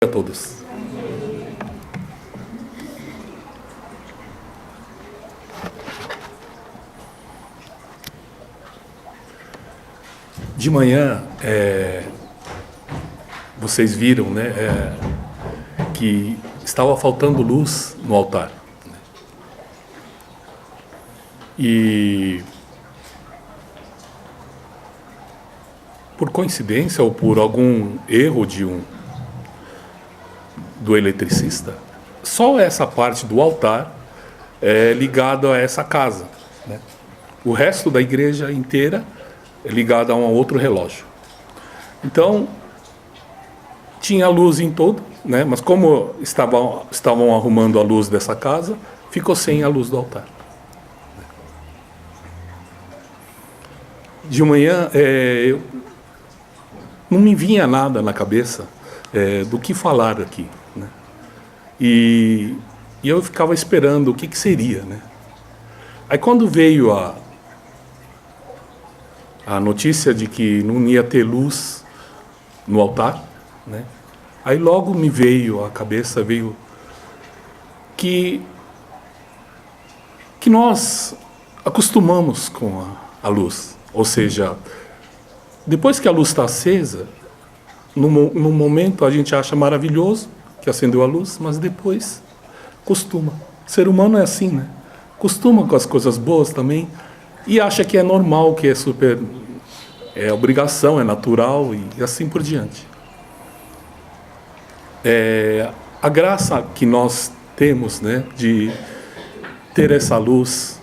A todos. De manhã, vocês viram, né, que estava faltando luz no altar. E por coincidência ou por algum erro do eletricista, só essa parte do altar é ligada a essa casa, né? O resto da igreja inteira é ligada a um outro relógio. Então, tinha luz em todo, né? Mas como estavam arrumando a luz dessa casa, ficou sem a luz do altar. De manhã, não me vinha nada na cabeça do que falar aqui, né? E eu ficava esperando o que seria, né? Aí quando veio a notícia de que não ia ter luz no altar, né? Aí logo me veio à cabeça, que nós acostumamos com a luz. Ou seja, depois que a luz está acesa, no momento a gente acha maravilhoso que acendeu a luz, mas depois costuma. O ser humano é assim, né? Costuma com as coisas boas também e acha que é normal, que é obrigação, é natural e assim por diante. A graça que nós temos, né, de ter essa luz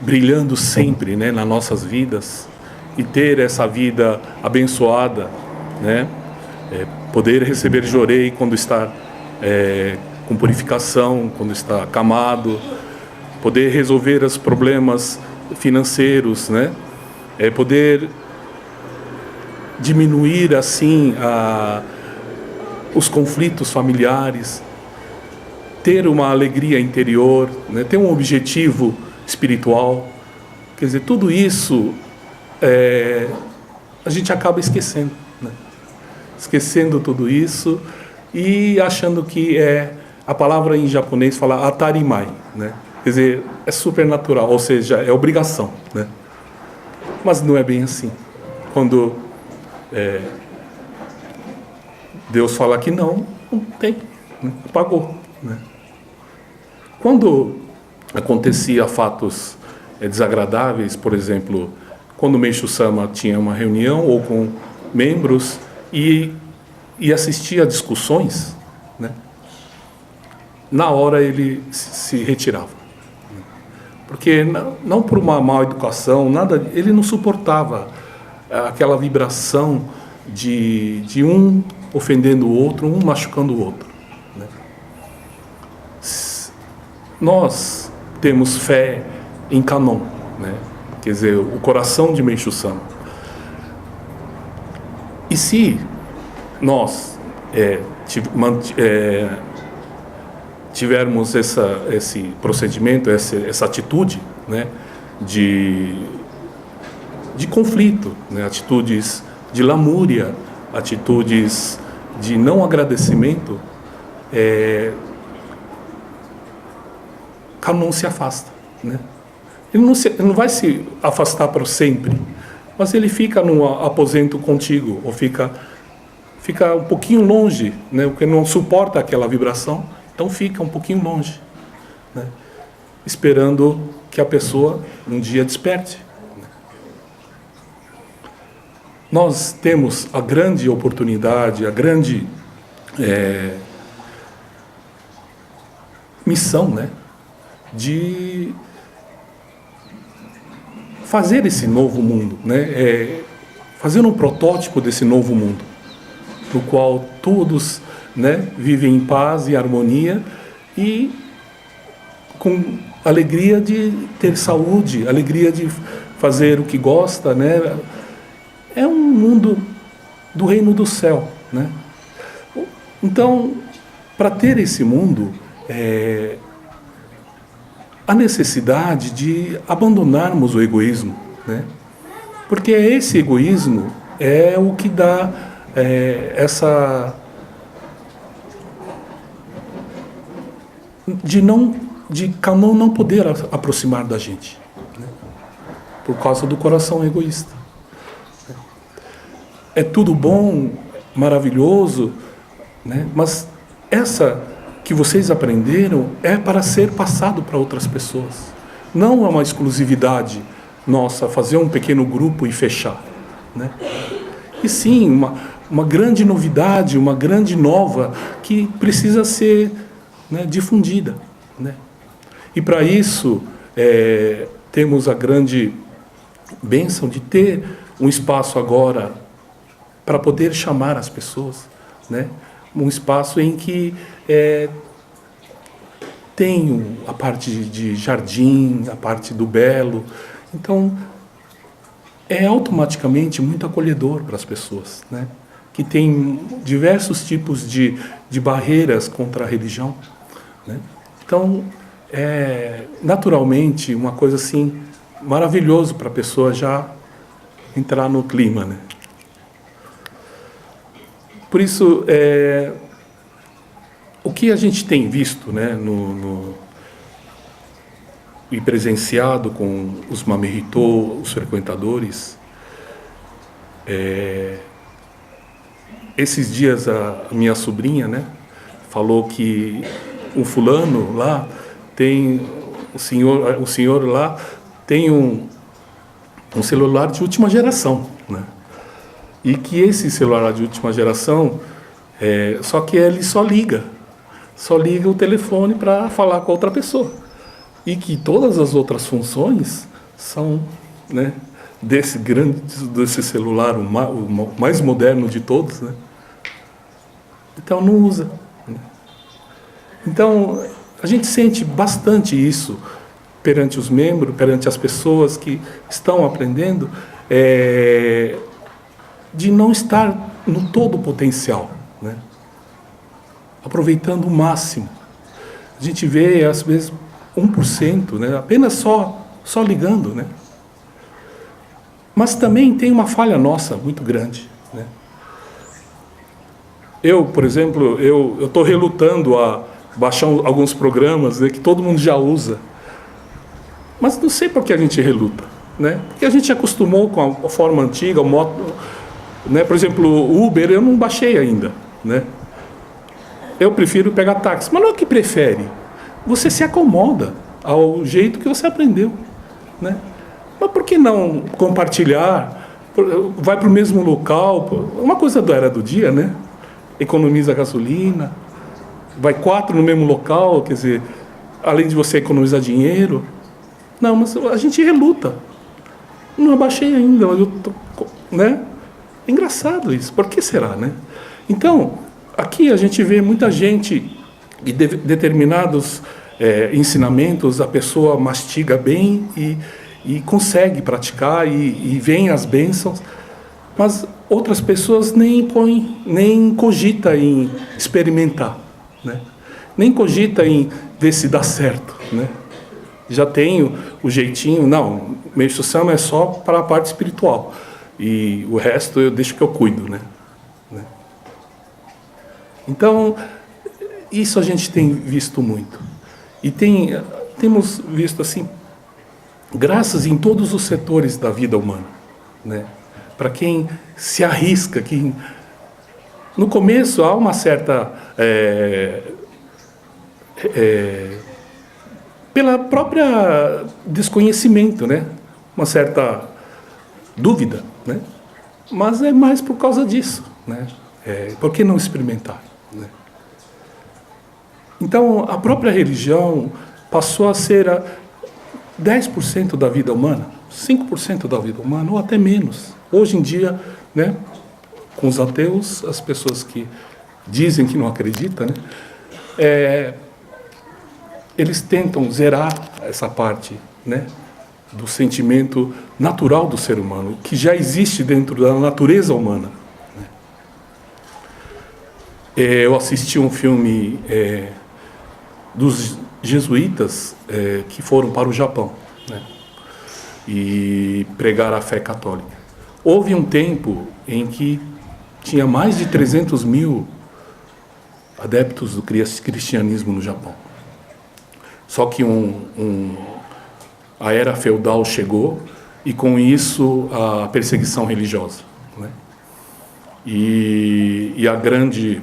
brilhando sempre, né, nas nossas vidas, e ter essa vida abençoada, né, poder receber jorei quando está com purificação, quando está acamado, poder resolver os problemas financeiros, né, poder diminuir assim os conflitos familiares, ter uma alegria interior, né, ter um objetivo espiritual. Quer dizer, tudo isso a gente acaba esquecendo, né? Esquecendo tudo isso e achando que a palavra em japonês fala atarimai, né? Quer dizer, é supernatural, ou seja, é obrigação, né? Mas não é bem assim. Quando Deus fala que não tem, né? Apagou, né? Quando acontecia fatos desagradáveis, por exemplo, quando o Meishu Sama tinha uma reunião ou com membros e assistia a discussões, né, na hora ele se retirava. Porque não por uma má educação, nada, ele não suportava aquela vibração de um ofendendo o outro, um machucando o outro, né? Nós temos fé em Kannon, né? Quer dizer, o coração de Meishu Sama. E se nós tivermos esse procedimento, essa atitude, né, de conflito, né, atitudes de lamúria, atitudes de não agradecimento, Kannon se afasta, né? Ele não vai se afastar para sempre, mas ele fica num aposento contigo, ou fica um pouquinho longe, né? Porque não suporta aquela vibração, então fica um pouquinho longe, né? Esperando que a pessoa um dia desperte. Nós temos a grande oportunidade, a grande missão, né, de fazer esse novo mundo, né? Fazer um protótipo desse novo mundo, no qual todos, né, vivem em paz e harmonia e com alegria de ter saúde, alegria de fazer o que gosta, né? É um mundo do reino do céu, né? Então, para ter esse mundo, a necessidade de abandonarmos o egoísmo, né? Porque esse egoísmo é o que dá de cada um não poder aproximar da gente, né? Por causa do coração egoísta. É tudo bom, maravilhoso, né? Mas essa que vocês aprenderam é para ser passado para outras pessoas. Não é uma exclusividade nossa, fazer um pequeno grupo e fechar, né? E sim, uma grande novidade, uma grande nova que precisa ser, né, difundida, né? E para isso temos a grande bênção de ter um espaço agora para poder chamar as pessoas, né? Um espaço em que tem a parte de jardim, a parte do belo. Então, é automaticamente muito acolhedor para as pessoas, né? Que tem diversos tipos de barreiras contra a religião, né? Então, naturalmente uma coisa assim maravilhoso para a pessoa já entrar no clima, né? Por isso, o que a gente tem visto, né, e presenciado com os Mameritô, os frequentadores, esses dias a minha sobrinha, né, falou que um fulano lá tem, o senhor lá tem um celular de última geração, né? E que esse celular de última geração, só que ele só liga o telefone para falar com outra pessoa. E que todas as outras funções são, né, desse celular, o mais moderno de todos, né? Então não usa, né? Então a gente sente bastante isso perante os membros, perante as pessoas que estão aprendendo, de não estar no todo potencial, né? Aproveitando o máximo. A gente vê, às vezes, 1%, né? Apenas só ligando, né? Mas também tem uma falha nossa muito grande, né? Eu, por exemplo, eu estou relutando a baixar alguns programas, né, que todo mundo já usa. Mas não sei por que a gente reluta, né? Porque a gente acostumou com a forma antiga, o modo, né? Por exemplo, o Uber eu não baixei ainda, né? Eu prefiro pegar táxi. Mas não é que prefere. Você se acomoda ao jeito que você aprendeu, né? Mas por que não compartilhar? Vai para o mesmo local. Uma coisa da era do dia, né? Economiza gasolina. Vai 4 no mesmo local, quer dizer, além de você economizar dinheiro. Não, mas a gente reluta. Não abaixei ainda, mas eu tô, né? É engraçado isso. Por que será, né? Então, aqui a gente vê muita gente e determinados ensinamentos, a pessoa mastiga bem e consegue praticar e vem as bênçãos, mas outras pessoas nem cogita em experimentar, né? Nem cogita em ver se dá certo, né? Já tenho o jeitinho, não, Meixo Sama é só para a parte espiritual e o resto eu deixo que eu cuido, né? Então, isso a gente tem visto muito. E temos visto assim, graças em todos os setores da vida humana, né? Para quem se arrisca, que no começo há uma certa pela própria desconhecimento, né? Uma certa dúvida, né? Mas é mais por causa disso, né? Por que não experimentar, né? Então, a própria religião passou a ser 10% da vida humana, 5% da vida humana, ou até menos. Hoje em dia, né, com os ateus, as pessoas que dizem que não acreditam, né, eles tentam zerar essa parte, né, do sentimento natural do ser humano, que já existe dentro da natureza humana. Eu assisti um filme dos jesuítas que foram para o Japão, né, e pregaram a fé católica. Houve um tempo em que tinha mais de 300 mil adeptos do cristianismo no Japão. Só que a era feudal chegou e com isso a perseguição religiosa, né? E a grande...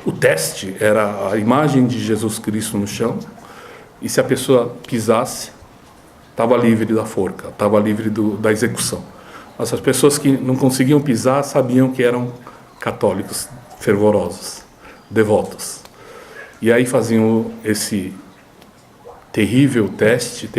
o teste era a imagem de Jesus Cristo no chão, e se a pessoa pisasse, estava livre da forca, estava livre da execução. Mas as pessoas que não conseguiam pisar sabiam que eram católicos fervorosos, devotos. E aí faziam esse terrível teste,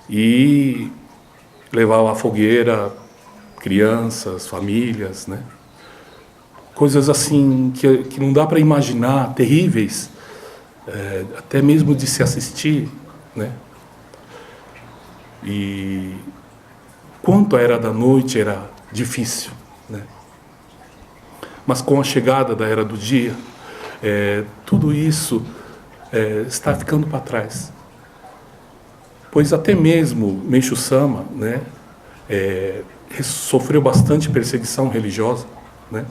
e levavam à fogueira crianças, famílias, né? Coisas assim que não dá para imaginar, terríveis, até mesmo de se assistir, né? E quanto a era da noite era difícil, né? Mas com a chegada da era do dia, tudo isso está ficando para trás. Pois até mesmo Meishu Sama, né, sofreu bastante perseguição religiosa, né?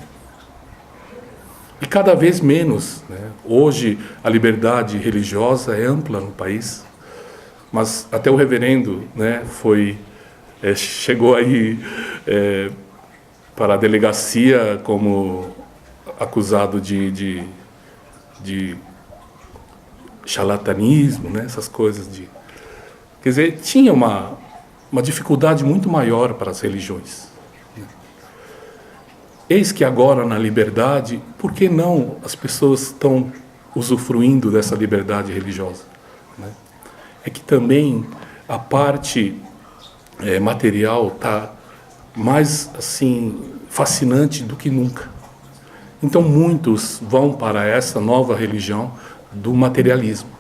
E cada vez menos, né? Hoje a liberdade religiosa é ampla no país, mas até o reverendo, né, chegou aí para a delegacia como acusado de charlatanismo, né, essas coisas quer dizer, tinha uma dificuldade muito maior para as religiões. Eis que agora na liberdade, por que não as pessoas estão usufruindo dessa liberdade religiosa, né? É que também a parte material está mais assim fascinante do que nunca. Então muitos vão para essa nova religião do materialismo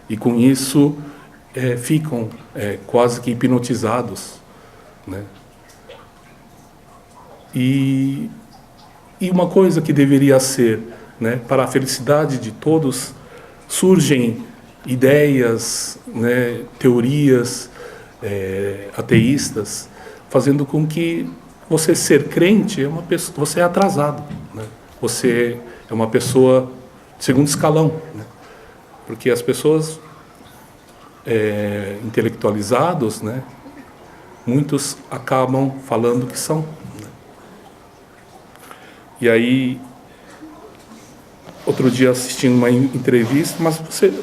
e com isso ficam quase que hipnotizados, né? E uma coisa que deveria ser, né, para a felicidade de todos, surgem ideias, né, teorias ateístas, fazendo com que você ser crente você é atrasado, né? Você é uma pessoa de segundo escalão, né? Porque as pessoas intelectualizados, né, muitos acabam falando que são. E aí, outro dia assistindo uma entrevista, mas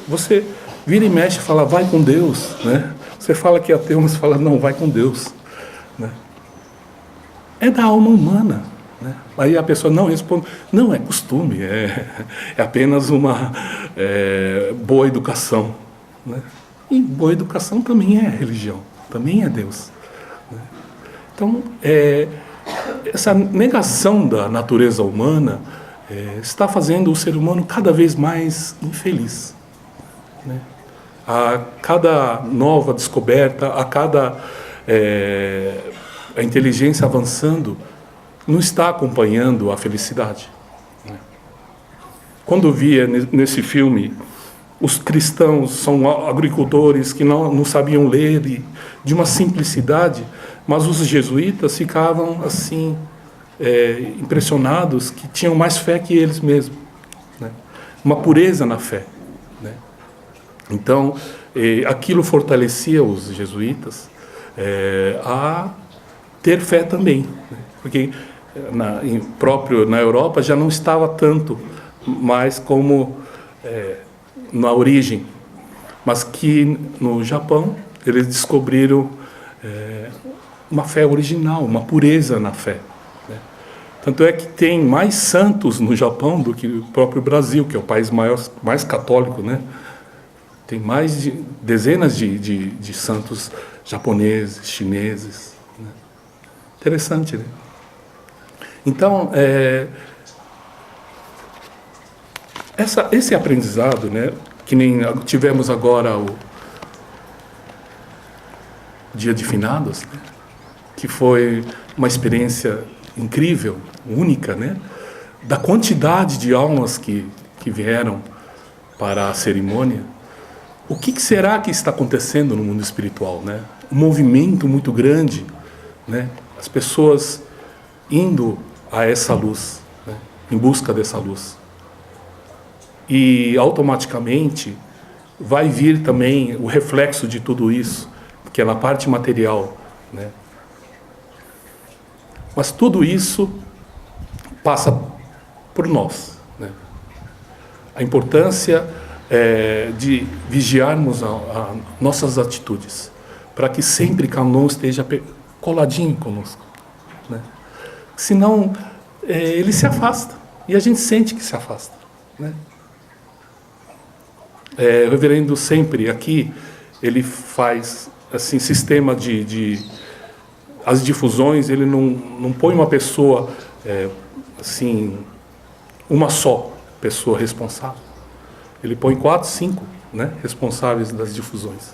você vira e mexe e fala, vai com Deus, né? Você fala que é ateu, mas fala, não, vai com Deus, né? É da alma humana, né? Aí a pessoa não responde, não, é costume, é apenas uma boa educação, né? E boa educação também é religião, também é Deus, né? Então, essa negação da natureza humana está fazendo o ser humano cada vez mais infeliz, né? A cada nova descoberta, a cada a inteligência avançando, não está acompanhando a felicidade, né? Quando via nesse filme, os cristãos são agricultores que não sabiam ler, de uma simplicidade, mas os jesuítas ficavam assim impressionados que tinham mais fé que eles mesmos, né? Uma pureza na fé, né? Então aquilo fortalecia os jesuítas a ter fé também, né? Porque próprio na Europa já não estava tanto mais como na origem, mas que no Japão eles descobriram uma fé original, uma pureza na fé, né? Tanto é que tem mais santos no Japão do que o próprio Brasil, que é o país mais católico, né? Tem mais de dezenas de santos japoneses, chineses, né? Interessante, né? Então, esse aprendizado, né, que nem tivemos agora o Dia de Finados, né, que foi uma experiência incrível, única, né, da quantidade de almas que vieram para a cerimônia. O que será que está acontecendo no mundo espiritual, né? Um movimento muito grande, né? As pessoas indo a essa luz, né? Em busca dessa luz. E automaticamente vai vir também o reflexo de tudo isso, que é na parte material, né? Mas tudo isso passa por nós, né? A importância de vigiarmos a nossas atitudes, para que sempre Kanon esteja coladinho conosco, né? Senão ele se afasta, e a gente sente que se afasta, né? O reverendo sempre aqui, ele faz assim, sistema as difusões, ele não põe uma pessoa, assim, uma só pessoa responsável. Ele põe 4, 5, né, responsáveis das difusões.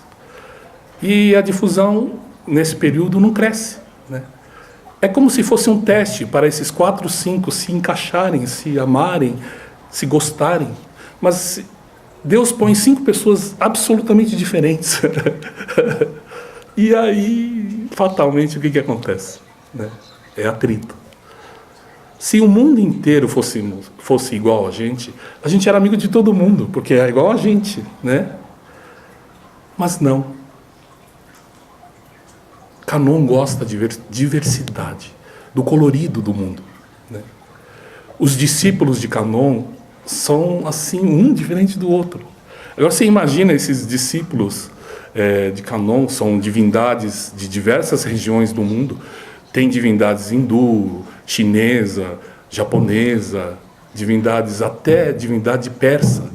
E a difusão, nesse período, não cresce, né? É como se fosse um teste para esses 4, 5 se encaixarem, se amarem, se gostarem. Mas Deus põe 5 pessoas absolutamente diferentes. E aí, fatalmente, o que acontece, né? É atrito. Se o mundo inteiro fosse igual a gente era amigo de todo mundo, porque é igual a gente, né? Mas não. Kanon gosta de ver diversidade, do colorido do mundo, né? Os discípulos de Kanon são assim, um diferente do outro. Agora você imagina esses discípulos de Kanon, são divindades de diversas regiões do mundo. Tem divindades hindu, chinesa, japonesa, divindades, até divindade persa.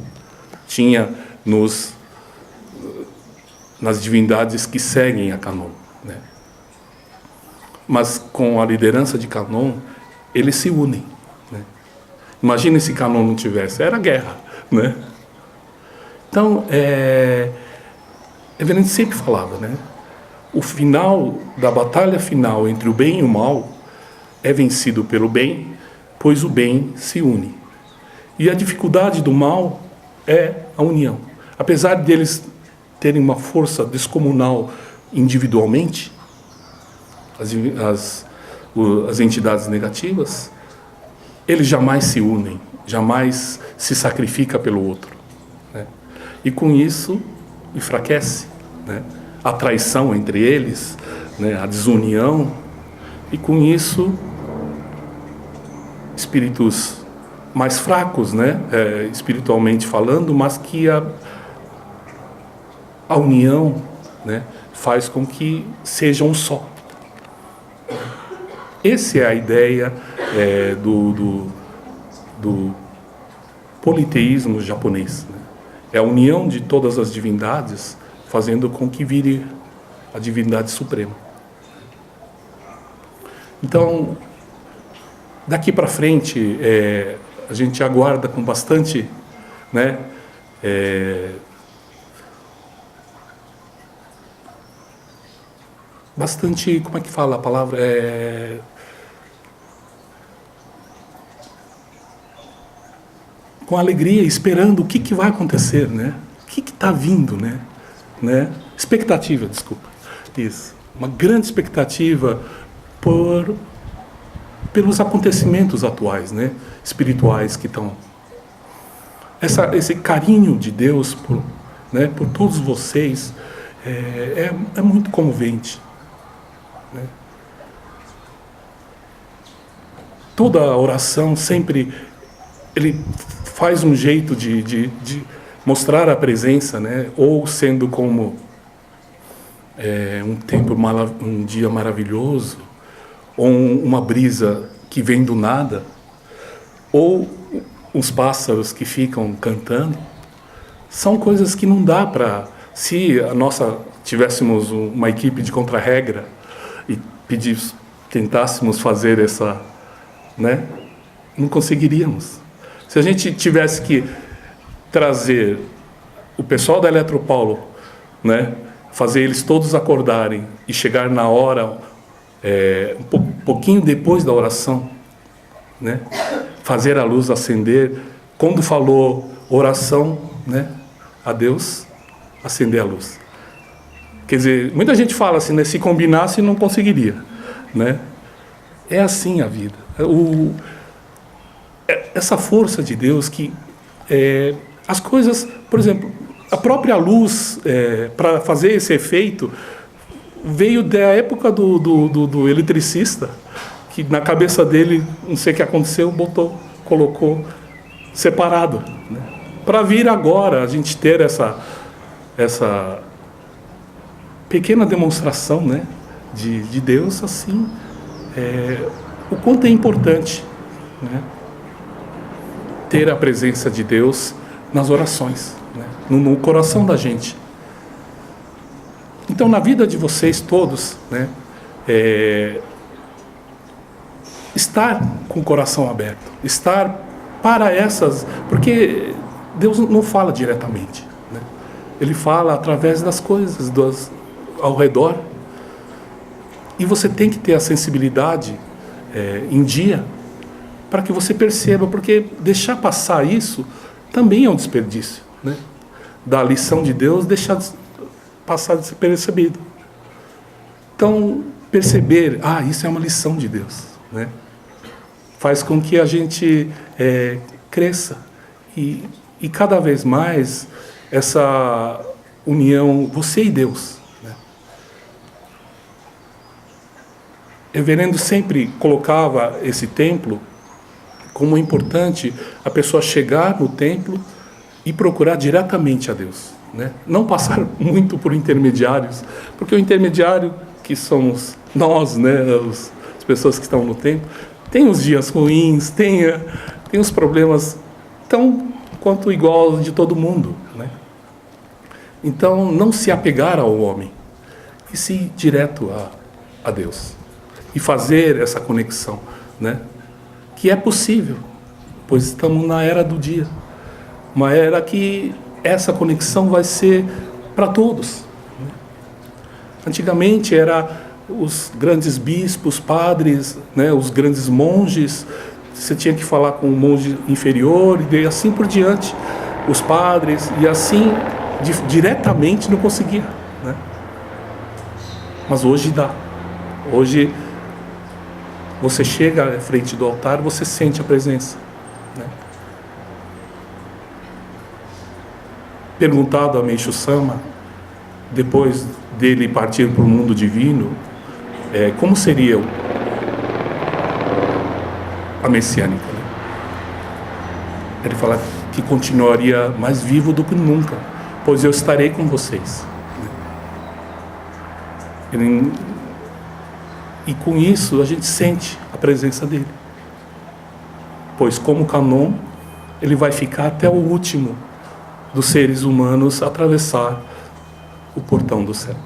Tinha nas divindades que seguem a Kanon, né? Mas com a liderança de Kanon, eles se unem, né? Imagina se Kanon não tivesse, era guerra, né? Então, Reverendo sempre falava, né? O final da batalha final entre o bem e o mal é vencido pelo bem, pois o bem se une. E a dificuldade do mal é a união. Apesar deles terem uma força descomunal individualmente, as entidades negativas, eles jamais se unem, jamais se sacrifica pelo outro, né? E com isso enfraquece, né? A traição entre eles, né? A desunião, e com isso espíritos mais fracos, né? Espiritualmente falando, mas que a união, né? Faz com que sejam um só. Essa é a ideia do politeísmo japonês, né? É a união de todas as divindades, fazendo com que vire a divindade suprema. Então, daqui para frente, a gente aguarda com bastante, né, bastante, como é que fala a palavra? Com alegria, esperando o que vai acontecer, né? O que está vindo, né? Expectativa, desculpa. Isso. Uma grande expectativa pelos acontecimentos atuais, né? Espirituais que estão. Esse carinho de Deus por todos vocês é muito comovente, né? Toda a oração sempre ele faz um jeito de mostrar a presença, né? Ou sendo como um dia maravilhoso, ou uma brisa que vem do nada, ou uns pássaros que ficam cantando. São coisas que não dá para... Se tivéssemos uma equipe de contra-regra e tentássemos fazer essa, né? Não conseguiríamos. Se a gente tivesse que trazer o pessoal da Eletropaulo, né, fazer eles todos acordarem e chegar na hora, um pouquinho depois da oração, né, fazer a luz acender, quando falou oração, né, a Deus, acender a luz. Quer dizer, muita gente fala assim, né, se combinasse não conseguiria, né? É assim a vida. Essa força de Deus que as coisas, por exemplo, a própria luz, para fazer esse efeito, veio da época do eletricista, que na cabeça dele, não sei o que aconteceu, colocou separado, né? Para vir agora a gente ter essa pequena demonstração, né, de Deus, assim, o quanto é importante, né, ter a presença de Deus nas orações, né, no coração da gente. Então, na vida de vocês todos, né, estar com o coração aberto, estar para essas... Porque Deus não fala diretamente, né? Ele fala através das coisas ao redor. E você tem que ter a sensibilidade em dia para que você perceba, porque deixar passar isso também é um desperdício, né? Da lição de Deus, deixar passar despercebido. Então, perceber, isso é uma lição de Deus, né? Faz com que a gente cresça e cada vez mais essa união, você e Deus, né? O reverendo sempre colocava esse templo como importante a pessoa chegar no templo e procurar diretamente a Deus, né? Não passar muito por intermediários, porque o intermediário, que somos nós, né, as pessoas que estão no templo, tem os dias ruins, tem os problemas tão quanto igual de todo mundo, né? Então, não se apegar ao homem, e se ir direto a Deus. E fazer essa conexão, né? Que é possível, pois estamos na era do dia. Uma era que essa conexão vai ser para todos, né? Antigamente era os grandes bispos, padres, né, os grandes monges, você tinha que falar com o monge inferior e assim por diante, os padres, e assim diretamente não conseguia, né? Mas hoje dá. Hoje você chega à frente do altar, você sente a presença, né? Perguntado a Meishu Sama, depois dele partir para o mundo divino, como seria a messiânica, né? Ele fala que continuaria mais vivo do que nunca, pois eu estarei com vocês. E com isso a gente sente a presença dele, pois como Kanon, ele vai ficar até o último dos seres humanos atravessar o portão do céu.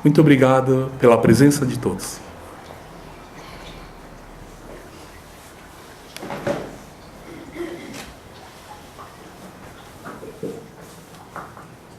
Muito obrigado pela presença de todos.